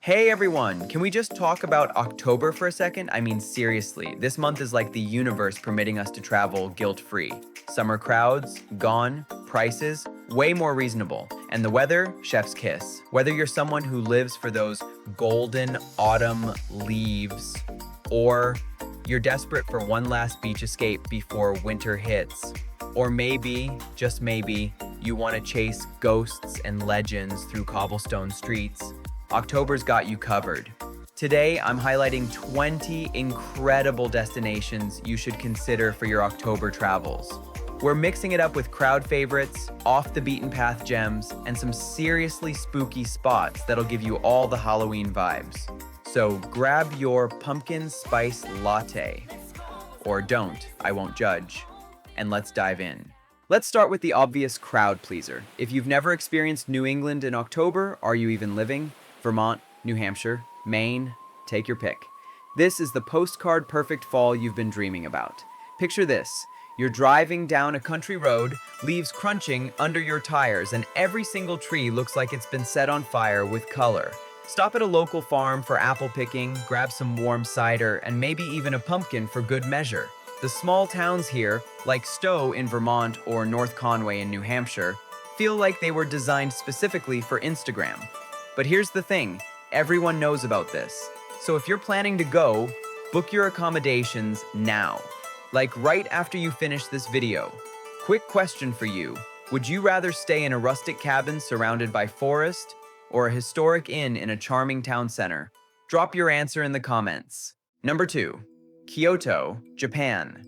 Hey everyone, can we just talk about October for a second? I mean, seriously, this month is like the universe permitting us to travel guilt-free. Summer crowds, gone, prices, way more reasonable. And the weather, chef's kiss. Whether you're someone who lives for those golden autumn leaves, or you're desperate for one last beach escape before winter hits, or maybe, just maybe, you want to chase ghosts and legends through cobblestone streets, October's got you covered. Today, I'm highlighting 20 incredible destinations you should consider for your October travels. We're mixing it up with crowd favorites, off the beaten path gems, and some seriously spooky spots that'll give you all the Halloween vibes. So grab your pumpkin spice latte, or don't, I won't judge, and let's dive in. Let's start with the obvious crowd pleaser. If you've never experienced New England in October, are you even living? Vermont, New Hampshire, Maine, take your pick. This is the postcard perfect fall you've been dreaming about. Picture this. You're driving down a country road, leaves crunching under your tires, and every single tree looks like it's been set on fire with color. Stop at a local farm for apple picking, grab some warm cider, and maybe even a pumpkin for good measure. The small towns here, like Stowe in Vermont or North Conway in New Hampshire, feel like they were designed specifically for Instagram. But here's the thing, everyone knows about this. So if you're planning to go, book your accommodations now. Like right after you finish this video. Quick question for you. Would you rather stay in a rustic cabin surrounded by forest or a historic inn in a charming town center? Drop your answer in the comments. Number 2, Kyoto, Japan.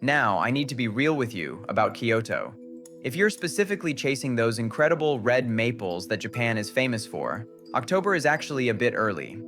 Now, I need to be real with you about Kyoto. If you're specifically chasing those incredible red maples that Japan is famous for, October is actually a bit early.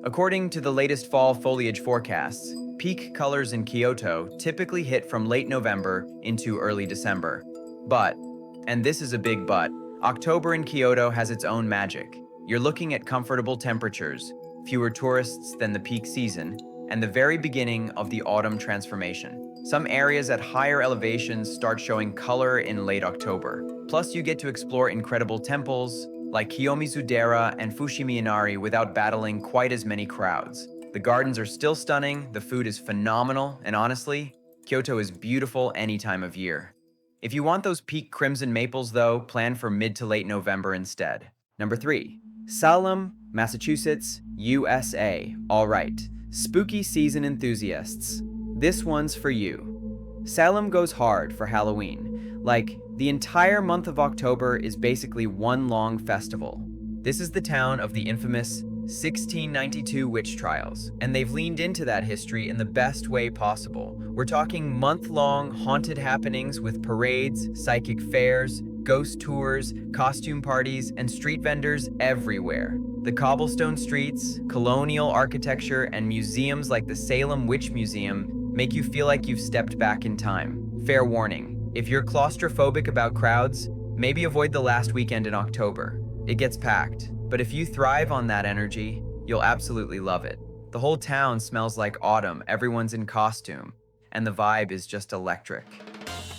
According to the latest fall foliage forecasts, peak colors in Kyoto typically hit from late November into early December. But, and this is a big but, October in Kyoto has its own magic. You're looking at comfortable temperatures, fewer tourists than the peak season, and the very beginning of the autumn transformation. Some areas at higher elevations start showing color in late October. Plus, you get to explore incredible temples like Kiyomizu-dera and Fushimi Inari without battling quite as many crowds. The gardens are still stunning, the food is phenomenal, and honestly, Kyoto is beautiful any time of year. If you want those peak crimson maples though, plan for mid to late November instead. Number 3, Salem, Massachusetts, USA. All right, spooky season enthusiasts. This one's for you. Salem goes hard for Halloween. Like, the entire month of October is basically one long festival. This is the town of the infamous 1692 witch trials, and they've leaned into that history in the best way possible. We're talking month-long haunted happenings with parades, psychic fairs, ghost tours, costume parties, and street vendors everywhere. The cobblestone streets, colonial architecture, and museums like the Salem Witch Museum make you feel like you've stepped back in time. Fair warning, if you're claustrophobic about crowds, maybe avoid the last weekend in October. It gets packed, but if you thrive on that energy, you'll absolutely love it. The whole town smells like autumn, everyone's in costume, and the vibe is just electric.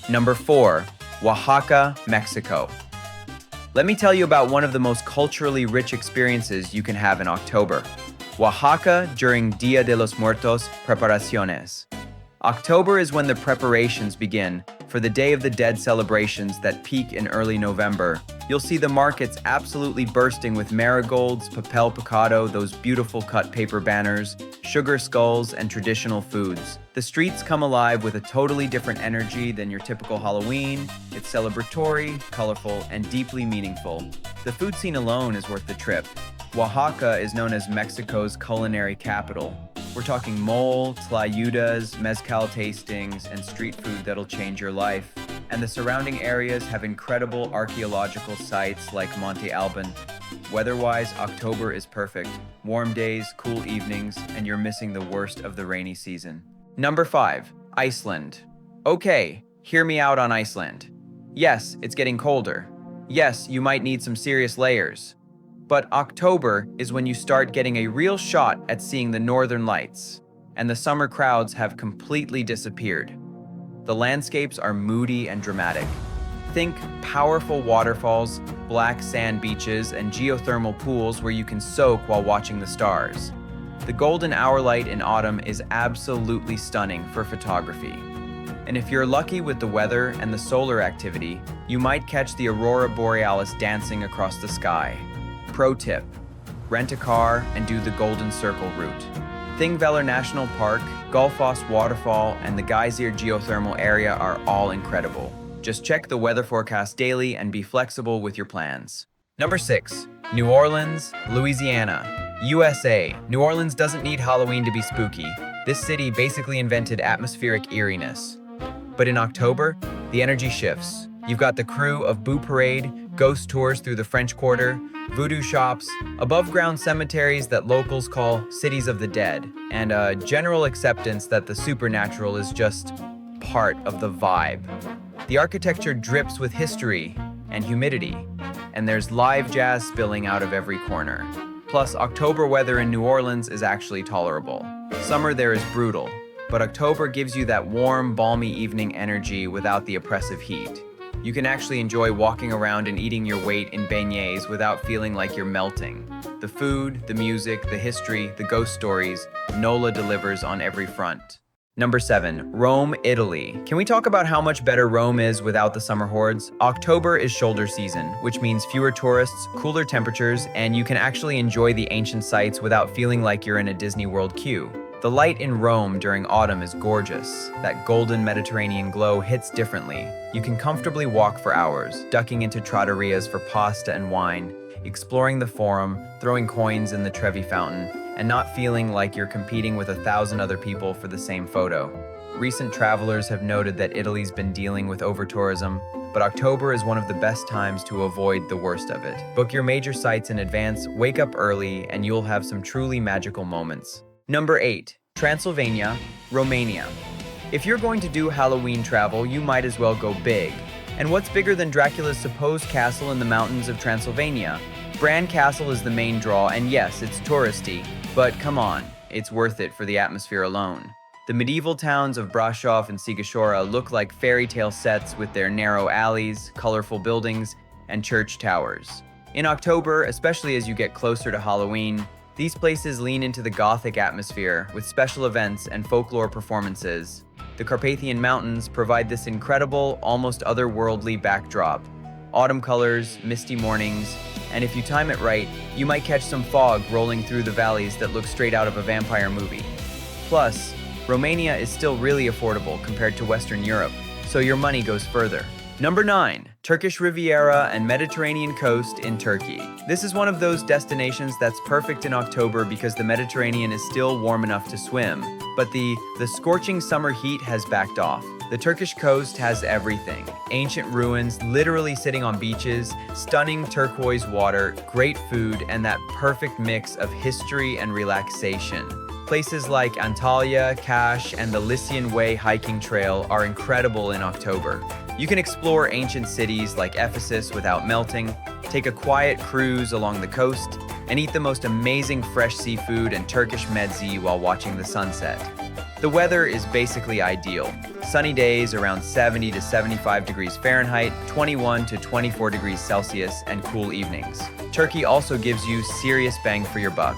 Number 4, Oaxaca, Mexico. Let me tell you about one of the most culturally rich experiences you can have in October. Oaxaca during Dia de los Muertos preparaciones. October is when the preparations begin for the Day of the Dead celebrations that peak in early November. You'll see the markets absolutely bursting with marigolds, papel picado, those beautiful cut paper banners, sugar skulls, and traditional foods. The streets come alive with a totally different energy than your typical Halloween. It's celebratory, colorful, and deeply meaningful. The food scene alone is worth the trip. Oaxaca is known as Mexico's culinary capital. We're talking mole, tlayudas, mezcal tastings, and street food that'll change your life. And the surrounding areas have incredible archaeological sites like Monte Alban. Weather-wise, October is perfect. Warm days, cool evenings, and you're missing the worst of the rainy season. Number 5, Iceland. Okay, hear me out on Iceland. Yes, it's getting colder. Yes, you might need some serious layers. But October is when you start getting a real shot at seeing the northern lights, and the summer crowds have completely disappeared. The landscapes are moody and dramatic. Think powerful waterfalls, black sand beaches, and geothermal pools where you can soak while watching the stars. The golden hour light in autumn is absolutely stunning for photography. And if you're lucky with the weather and the solar activity, you might catch the aurora borealis dancing across the sky. Pro tip: rent a car and do the Golden Circle route. Thingvellir National Park, Gullfoss Waterfall, and the Geysir geothermal area are all incredible. Just check the weather forecast daily and be flexible with your plans. Number 6. New Orleans, Louisiana, USA. New Orleans doesn't need Halloween to be spooky. This city basically invented atmospheric eeriness. But in October, the energy shifts. You've got the crew of Boo Parade, ghost tours through the French Quarter, voodoo shops, above-ground cemeteries that locals call cities of the dead, and a general acceptance that the supernatural is just part of the vibe. The architecture drips with history and humidity, and there's live jazz spilling out of every corner. Plus, October weather in New Orleans is actually tolerable. Summer there is brutal, but October gives you that warm, balmy evening energy without the oppressive heat. You can actually enjoy walking around and eating your weight in beignets without feeling like you're melting. The food, the music, the history, the ghost stories, NOLA delivers on every front. Number 7. Rome, Italy. Can we talk about how much better Rome is without the summer hordes? October is shoulder season, which means fewer tourists, cooler temperatures, and you can actually enjoy the ancient sites without feeling like you're in a Disney World queue. The light in Rome during autumn is gorgeous. That golden Mediterranean glow hits differently. You can comfortably walk for hours, ducking into trattorias for pasta and wine, exploring the Forum, throwing coins in the Trevi Fountain, and not feeling like you're competing with 1,000 other people for the same photo. Recent travelers have noted that Italy's been dealing with over-tourism, but October is one of the best times to avoid the worst of it. Book your major sites in advance, wake up early, and you'll have some truly magical moments. Number 8. Transylvania, Romania. If you're going to do Halloween travel, you might as well go big. And what's bigger than Dracula's supposed castle in the mountains of Transylvania? Bran Castle is the main draw, and yes, it's touristy, but come on, it's worth it for the atmosphere alone. The medieval towns of Brasov and Sigashora look like fairy tale sets with their narrow alleys, colorful buildings, and church towers. In October, especially as you get closer to Halloween, these places lean into the Gothic atmosphere with special events and folklore performances. The Carpathian Mountains provide this incredible, almost otherworldly backdrop. Autumn colors, misty mornings, and if you time it right, you might catch some fog rolling through the valleys that look straight out of a vampire movie. Plus, Romania is still really affordable compared to Western Europe, so your money goes further. Number 9. Turkish Riviera and Mediterranean coast in Turkey. This is one of those destinations that's perfect in October because the Mediterranean is still warm enough to swim, but the scorching summer heat has backed off. The Turkish coast has everything. Ancient ruins literally sitting on beaches, stunning turquoise water, great food, and that perfect mix of history and relaxation. Places like Antalya, Kaş, and the Lycian Way hiking trail are incredible in October. You can explore ancient cities like Ephesus without melting, take a quiet cruise along the coast, and eat the most amazing fresh seafood and Turkish meze while watching the sunset. The weather is basically ideal. Sunny days around 70 to 75 degrees Fahrenheit, 21 to 24 degrees Celsius, and cool evenings. Turkey also gives you serious bang for your buck.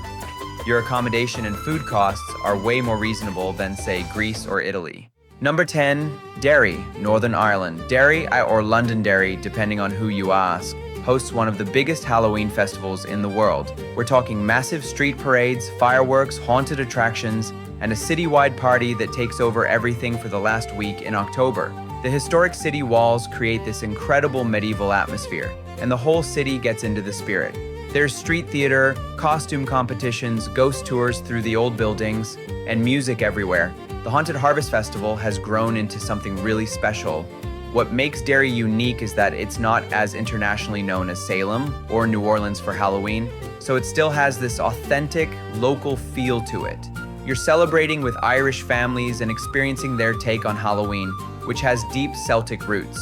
Your accommodation and food costs are way more reasonable than, say, Greece or Italy. Number 10, Derry, Northern Ireland. Derry, or Londonderry, depending on who you ask, hosts one of the biggest Halloween festivals in the world. We're talking massive street parades, fireworks, haunted attractions, and a citywide party that takes over everything for the last week in October. The historic city walls create this incredible medieval atmosphere, and the whole city gets into the spirit. There's street theater, costume competitions, ghost tours through the old buildings, and music everywhere. The Haunted Harvest Festival has grown into something really special. What makes Derry unique is that it's not as internationally known as Salem or New Orleans for Halloween, so it still has this authentic, local feel to it. You're celebrating with Irish families and experiencing their take on Halloween, which has deep Celtic roots.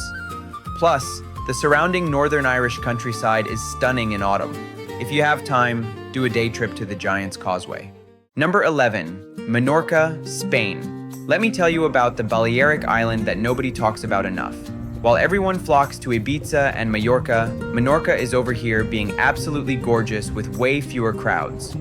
Plus, the surrounding Northern Irish countryside is stunning in autumn. If you have time, do a day trip to the Giant's Causeway. Number 11, Menorca, Spain. Let me tell you about the Balearic island that nobody talks about enough. While everyone flocks to Ibiza and Mallorca, Menorca is over here being absolutely gorgeous with way fewer crowds.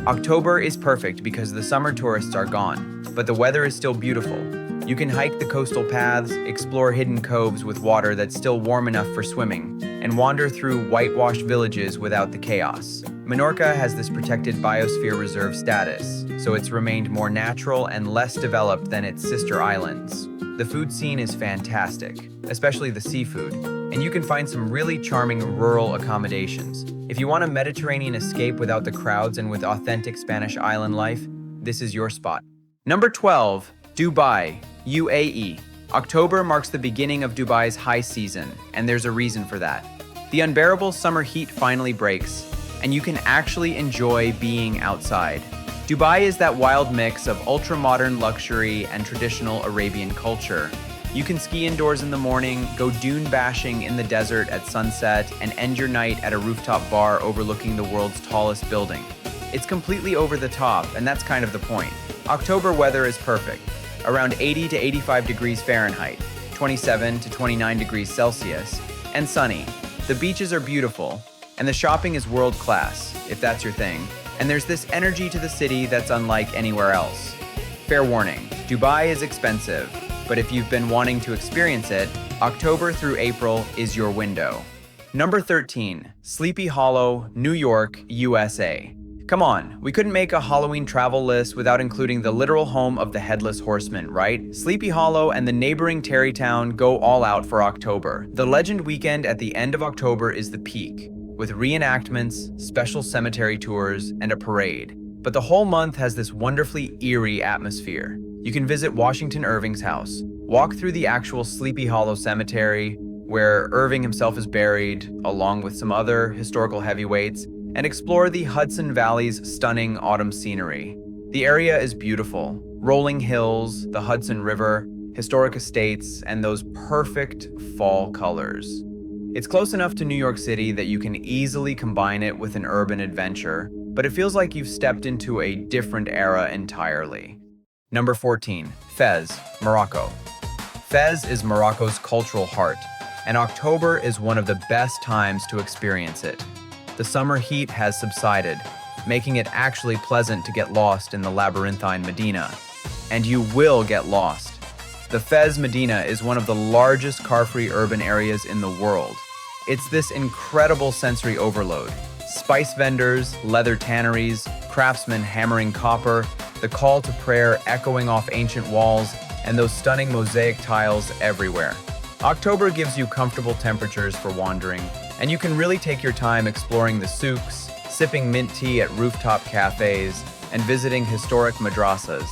October is perfect because the summer tourists are gone, but the weather is still beautiful. You can hike the coastal paths, explore hidden coves with water that's still warm enough for swimming, and wander through whitewashed villages without the chaos. Menorca has this protected biosphere reserve status, so it's remained more natural and less developed than its sister islands. The food scene is fantastic, especially the seafood, and you can find some really charming rural accommodations. If you want a Mediterranean escape without the crowds and with authentic Spanish island life, this is your spot. Number 12, Dubai, UAE. October marks the beginning of Dubai's high season, and there's a reason for that. The unbearable summer heat finally breaks, and you can actually enjoy being outside. Dubai is that wild mix of ultra-modern luxury and traditional Arabian culture. You can ski indoors in the morning, go dune bashing in the desert at sunset, and end your night at a rooftop bar overlooking the world's tallest building. It's completely over the top, and that's kind of the point. October weather is perfect, around 80 to 85 degrees Fahrenheit, 27 to 29 degrees Celsius, and sunny. The beaches are beautiful, and the shopping is world-class, if that's your thing. And there's this energy to the city that's unlike anywhere else. Fair warning, Dubai is expensive, but if you've been wanting to experience it, October through April is your window. Number 13, Sleepy Hollow, New York, USA. Come on, we couldn't make a Halloween travel list without including the literal home of the Headless Horseman, right? Sleepy Hollow and the neighboring Tarrytown go all out for October. The Legend weekend at the end of October is the peak, with reenactments, special cemetery tours, and a parade. But the whole month has this wonderfully eerie atmosphere. You can visit Washington Irving's house, walk through the actual Sleepy Hollow Cemetery, where Irving himself is buried, along with some other historical heavyweights, and explore the Hudson Valley's stunning autumn scenery. The area is beautiful. Rolling hills, the Hudson River, historic estates, and those perfect fall colors. It's close enough to New York City that you can easily combine it with an urban adventure, but it feels like you've stepped into a different era entirely. Number 14, Fez, Morocco. Fez is Morocco's cultural heart, and October is one of the best times to experience it. The summer heat has subsided, making it actually pleasant to get lost in the labyrinthine Medina. And you will get lost. The Fez Medina is one of the largest car-free urban areas in the world. It's this incredible sensory overload. Spice vendors, leather tanneries, craftsmen hammering copper, the call to prayer echoing off ancient walls, and those stunning mosaic tiles everywhere. October gives you comfortable temperatures for wandering, and you can really take your time exploring the souks, sipping mint tea at rooftop cafes, and visiting historic madrasas.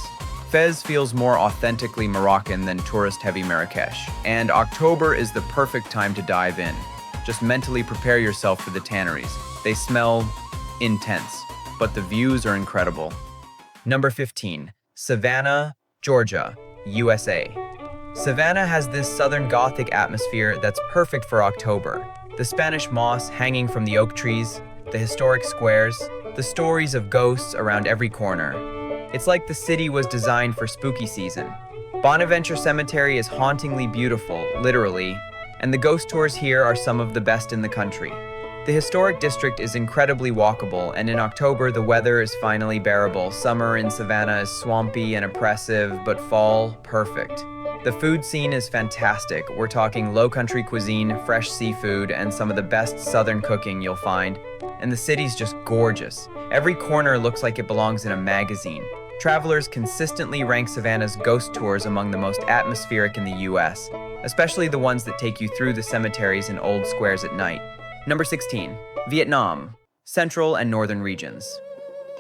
Fez feels more authentically Moroccan than tourist-heavy Marrakesh, and October is the perfect time to dive in. Just mentally prepare yourself for the tanneries. They smell intense, but the views are incredible. Number 15, Savannah, Georgia, USA. Savannah has this Southern Gothic atmosphere that's perfect for October. The Spanish moss hanging from the oak trees, the historic squares, the stories of ghosts around every corner. It's like the city was designed for spooky season. Bonaventure Cemetery is hauntingly beautiful, literally, and the ghost tours here are some of the best in the country. The historic district is incredibly walkable, and in October the weather is finally bearable. Summer in Savannah is swampy and oppressive, but fall, perfect. The food scene is fantastic. We're talking low-country cuisine, fresh seafood, and some of the best southern cooking you'll find. And the city's just gorgeous. Every corner looks like it belongs in a magazine. Travelers consistently rank Savannah's ghost tours among the most atmospheric in the US, especially the ones that take you through the cemeteries and old squares at night. Number 16, Vietnam, Central and Northern regions.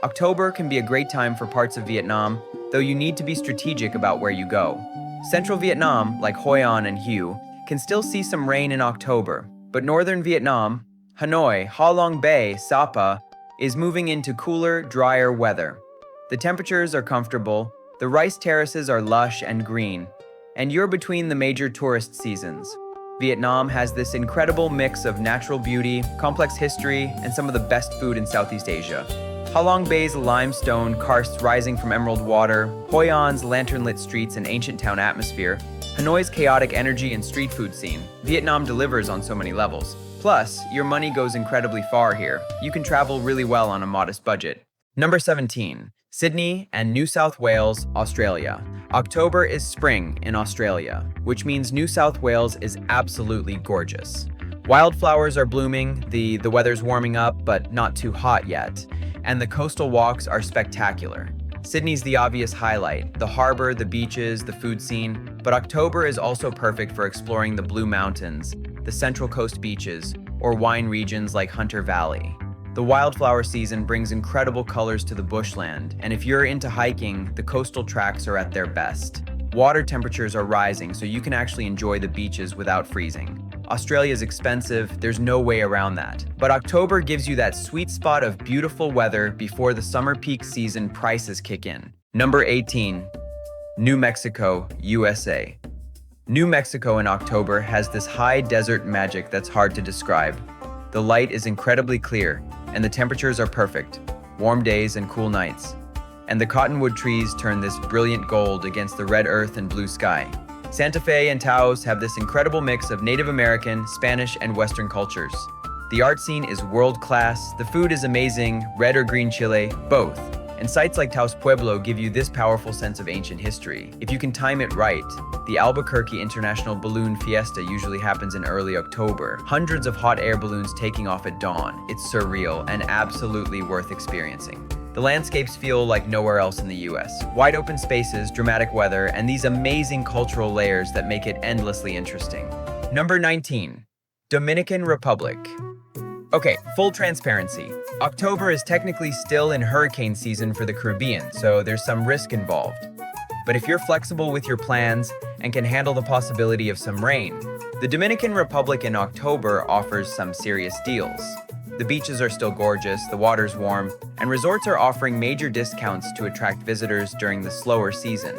October can be a great time for parts of Vietnam, though you need to be strategic about where you go. Central Vietnam, like Hoi An and Hue, can still see some rain in October, but northern Vietnam, Hanoi, Ha Long Bay, Sapa, is moving into cooler, drier weather. The temperatures are comfortable, the rice terraces are lush and green, and you're between the major tourist seasons. Vietnam has this incredible mix of natural beauty, complex history, and some of the best food in Southeast Asia. Ha Long Bay's limestone karsts rising from emerald water, Hoi An's lantern-lit streets and ancient town atmosphere, Hanoi's chaotic energy and street food scene. Vietnam delivers on so many levels. Plus, your money goes incredibly far here. You can travel really well on a modest budget. Number 17. Sydney and New South Wales, Australia. October is spring in Australia, which means New South Wales is absolutely gorgeous. Wildflowers are blooming, the weather's warming up, but not too hot yet, and the coastal walks are spectacular. Sydney's the obvious highlight, the harbor, the beaches, the food scene, but October is also perfect for exploring the Blue Mountains, the Central Coast beaches, or wine regions like Hunter Valley. The wildflower season brings incredible colors to the bushland, and if you're into hiking, the coastal tracks are at their best. Water temperatures are rising, so you can actually enjoy the beaches without freezing. Australia is expensive, there's no way around that. But October gives you that sweet spot of beautiful weather before the summer peak season prices kick in. Number 18. New Mexico, USA. New Mexico in October has this high desert magic that's hard to describe. The light is incredibly clear, and the temperatures are perfect, warm days and cool nights. And the cottonwood trees turn this brilliant gold against the red earth and blue sky. Santa Fe and Taos have this incredible mix of Native American, Spanish, and Western cultures. The art scene is world-class, the food is amazing, red or green chile, both. And sites like Taos Pueblo give you this powerful sense of ancient history. If you can time it right, the Albuquerque International Balloon Fiesta usually happens in early October. Hundreds of hot air balloons taking off at dawn. It's surreal and absolutely worth experiencing. The landscapes feel like nowhere else in the US. Wide open spaces, dramatic weather, and these amazing cultural layers that make it endlessly interesting. Number 19. Dominican Republic. Okay, full transparency. October is technically still in hurricane season for the Caribbean, so there's some risk involved. But if you're flexible with your plans and can handle the possibility of some rain, the Dominican Republic in October offers some serious deals. The beaches are still gorgeous, the water's warm, and resorts are offering major discounts to attract visitors during the slower season.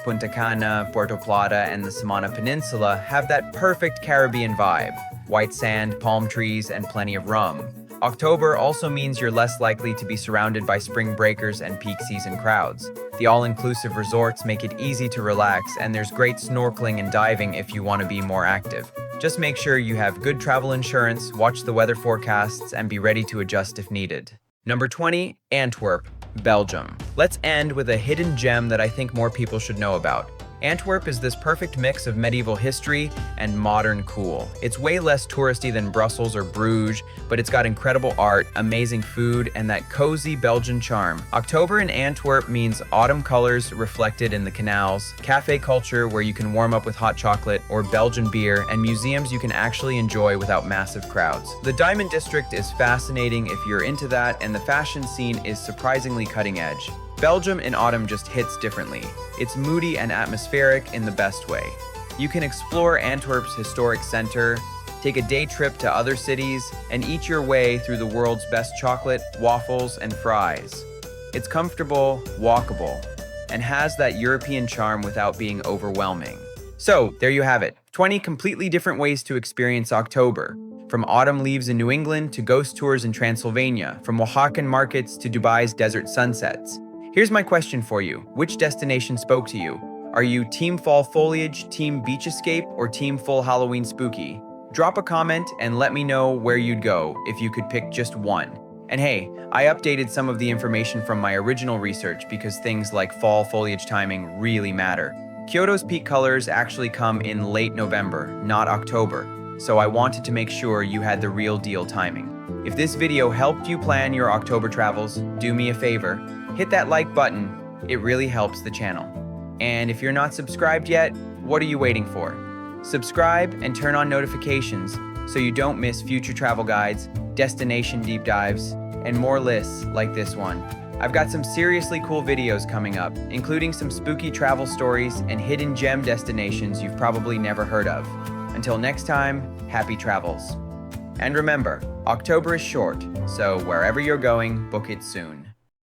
Punta Cana, Puerto Plata, and the Samana Peninsula have that perfect Caribbean vibe. White sand, palm trees, and plenty of rum. October also means you're less likely to be surrounded by spring breakers and peak season crowds. The all-inclusive resorts make it easy to relax, and there's great snorkeling and diving if you want to be more active. Just make sure you have good travel insurance, watch the weather forecasts, and be ready to adjust if needed. Number 20, Antwerp, Belgium. Let's end with a hidden gem that I think more people should know about. Antwerp is this perfect mix of medieval history and modern cool. It's way less touristy than Brussels or Bruges, but it's got incredible art, amazing food, and that cozy Belgian charm. October in Antwerp means autumn colors reflected in the canals, cafe culture where you can warm up with hot chocolate or Belgian beer, and museums you can actually enjoy without massive crowds. The Diamond District is fascinating if you're into that, and the fashion scene is surprisingly cutting edge. Belgium in autumn just hits differently. It's moody and atmospheric in the best way. You can explore Antwerp's historic center, take a day trip to other cities, and eat your way through the world's best chocolate, waffles, and fries. It's comfortable, walkable, and has that European charm without being overwhelming. So, there you have it. 20 completely different ways to experience October. From autumn leaves in New England to ghost tours in Transylvania, from Oaxacan markets to Dubai's desert sunsets. Here's my question for you. Which destination spoke to you? Are you team fall foliage, team beach escape, or team full Halloween spooky? Drop a comment and let me know where you'd go if you could pick just one. And hey, I updated some of the information from my original research because things like fall foliage timing really matter. Kyoto's peak colors actually come in late November, not October, so I wanted to make sure you had the real deal timing. If this video helped you plan your October travels, do me a favor. Hit that like button, it really helps the channel. And if you're not subscribed yet, what are you waiting for? Subscribe and turn on notifications so you don't miss future travel guides, destination deep dives, and more lists like this one. I've got some seriously cool videos coming up, including some spooky travel stories and hidden gem destinations you've probably never heard of. Until next time, happy travels. And remember, October is short, so wherever you're going, book it soon.